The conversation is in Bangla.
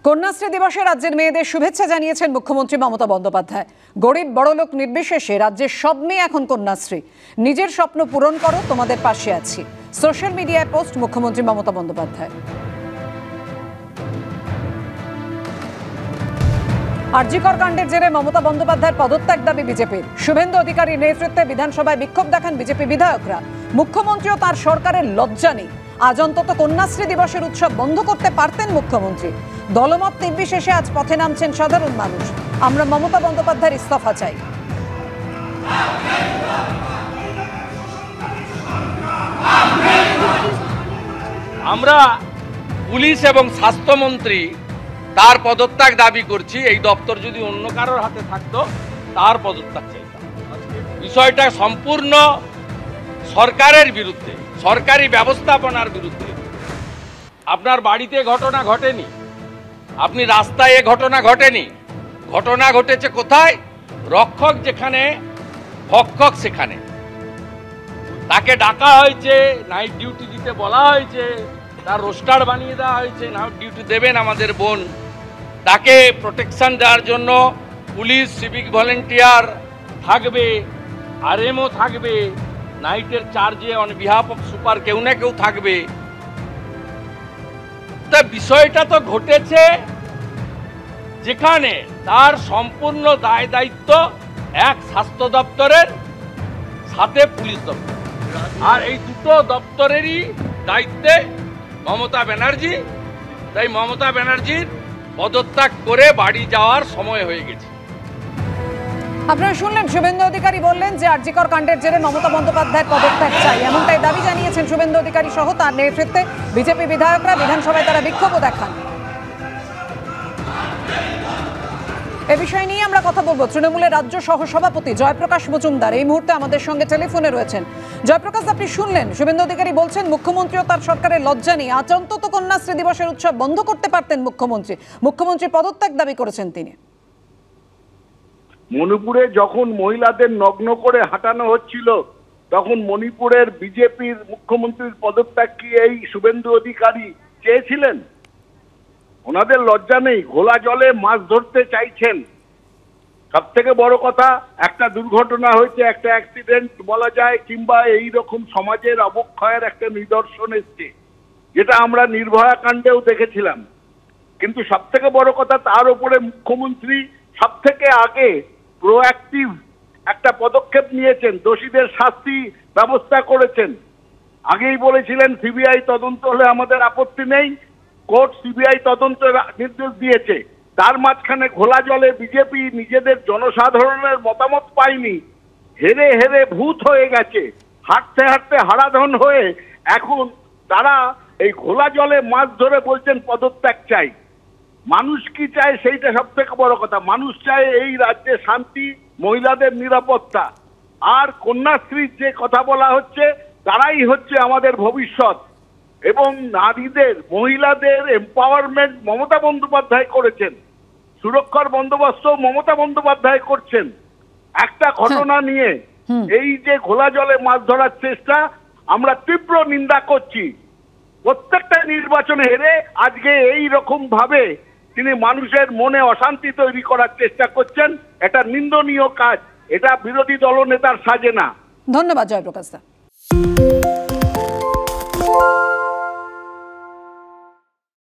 কন্যাশ্রী দিবসে রাজ্যের মেয়েদের শুভেচ্ছা জানিয়েছেন মুখ্যমন্ত্রী মমতা বন্দ্যোপাধ্যায়। গরিব বড়লোক নির্বিশেষে রাজ্যের সব মেয়ে এখন কন্যাশ্রী। নিজের স্বপ্ন পূরণ করো, তোমাদের পাশে আছি। সোশ্যাল মিডিয়ায় পোস্ট মুখ্যমন্ত্রী মমতা বন্দ্যোপাধ্যায়। আরজিকর কাণ্ডের জেরে মমতা বন্দ্যোপাধ্যায়ের পদত্যাগ দাবি বিজেপির। শুভেন্দু অধিকারীর নেতৃত্বে বিধানসভায় বিক্ষোভ দেখান বিজেপি বিধায়করা। মুখ্যমন্ত্রী ও তার সরকারের লজ্জা নেই। আজ অন্তত কন্যাশ্রী দিবসের উৎসব বন্ধ করতে পারতেন মুখ্যমন্ত্রী। দলমত নির্বিশেষে আজ পথে নামছেন সাধারণ মানুষ। আমরা মমতা বন্দ্যোপাধ্যায়ের ইস্তফা চাই। আমরা পুলিশ এবং স্বাস্থ্যমন্ত্রী তার পদত্যাগ দাবি করছি। এই দপ্তর যদি অন্য কারোর হাতে থাকতো তার পদত্যাগ চাইতাম। বিষয়টা সম্পূর্ণ সরকারের বিরুদ্ধে, সরকারি ব্যবস্থাপনার বিরুদ্ধে। আপনার বাড়িতে ঘটনা ঘটেনি, আপনি রাস্তায় এ ঘটনা ঘটেনি। ঘটনা ঘটেছে কোথায়? রক্ষক যেখানে, ভক্ষক সেখানে। তাকে ডাকা হয়েছে, নাইট ডিউটি দিতে বলা হয়েছে, তার রোস্টার বানিয়ে দেওয়া হয়েছে, নাইট ডিউটি দেবেন আমাদের বোন। তাকে প্রোটেকশন দেওয়ার জন্য পুলিশ, সিভিক ভলেন্টিয়ার থাকবে, আরএমও থাকবে, নাইটের চার্জে অন বিহাফ অফ সুপার কেউ না কেউ থাকবে। তা বিষয়টা তো ঘটেছে যেখানে তার সম্পূর্ণ দায় দায়িত্ব এক স্বাস্থ্য দপ্তরের সাথে পুলিশ দপ্তর, আর এই দুটো দপ্তরেরই দায়িত্বে মমতা ব্যানার্জি। তাই মমতা ব্যানার্জির পদত্যাগ করে বাড়ি যাওয়ার সময় হয়ে গেছে। আপনারা শুনলেন, শুভেন্দু অধিকারী বললেন যে আরজিকর কাণ্ডের জেরে মমতা বন্দ্যোপাধ্যায়ের পদত্যাগ চাই, এমনটাই দাবি জানিয়েছেন শুভেন্দু অধিকারী সহ তার নেতৃত্বে বিজেপি বিধায়করা। বিধানসভায় তারা বিক্ষোভও দেখান। এ বিষয় নিয়ে আমরা কথা বলবো। তৃণমূলের রাজ্য সহসভাপতি জয়প্রকাশ মজুমদার এই মুহূর্তে আমাদের সঙ্গে টেলিফোনে রয়েছেন। জয়প্রকাশ, আপনি শুনলেন শুভেন্দু অধিকারী বলছেন মুখ্যমন্ত্রী ও তার সরকারের লজ্জা নেই। আজ অন্তত কন্যাশ্রী দিবসের উৎসব বন্ধ করতে পারতেন মুখ্যমন্ত্রী। মুখ্যমন্ত্রী পদত্যাগ দাবি করেছেন তিনি। মণিপুরে যখন মহিলাদের নগ্ন করে হাঁটানো হচ্ছিল তখন মণিপুরের বিজেপির মুখ্যমন্ত্রীর পদত্যাগ কি এই শুভেন্দু অধিকারী চেয়েছিলেন? ওনাদের লজ্জা নেই, ঘোলা জলে মাছ ধরতে চাইছেন। সব থেকে বড় কথা, একটা দুর্ঘটনা হয়েছে, একটা অ্যাক্সিডেন্ট বলা যায়, কিংবা এই রকম সমাজের অবক্ষয়ের একটা নিদর্শন এসছে, যেটা আমরা নির্ভয়া কাণ্ডেও দেখেছিলাম। কিন্তু সব থেকে বড় কথা, তার উপরে মুখ্যমন্ত্রী সব থেকে আগে প্রোঅ্যাক্টিভ একটা পদক্ষেপ নিয়েছেন, দোষীদের শাস্তি ব্যবস্থা করেছেন। আগেই বলেছিলেন সিবিআই তদন্ত হলে আমাদের আপত্তি নেই, কোর্ট সিবিআই তদন্তের নির্দেশ দিয়েছে। তার মাঝখানে ঘোলা জলে বিজেপি নিজেদের জনসাধারণের মতামত পায়নি, হেরে হেরে ভূত হয়ে গেছে, হাঁটতে হাঁটতে হারাধন হয়ে এখন তারা এই ঘোলা জলে মাছ ধরে বলছেন পদত্যাগ চাই। মানুষ কি চায় সেইটা সব থেকে বড় কথা। মানুষ চায় এই রাজ্যে শান্তি, মহিলাদের নিরাপত্তা। আর কন্যাশ্রীর যে কথা বলা হচ্ছে, তারাই হচ্ছে আমাদের ভবিষ্যৎ। এবং নারীদের, মহিলাদের এম্পাওয়ারমেন্ট মমতা বন্দ্যোপাধ্যায় করেছেন, সুরক্ষার বন্দোবস্ত মমতা বন্দ্যোপাধ্যায় করছেন। একটা ঘটনা নিয়ে এই যে ঘোলা জলে মাছ ধরার চেষ্টা, আমরা তীব্র নিন্দা করছি। প্রত্যেকটা নির্বাচনে হেরে আজকে এই রকম ভাবে তিনি মানুষের মনে অশান্তি তৈরি করার চেষ্টা করছেন। এটা নিন্দনীয় কাজ, এটা বিরোধী দলনেতার সাজে না। ধন্যবাদ জয়প্রকাশ দা।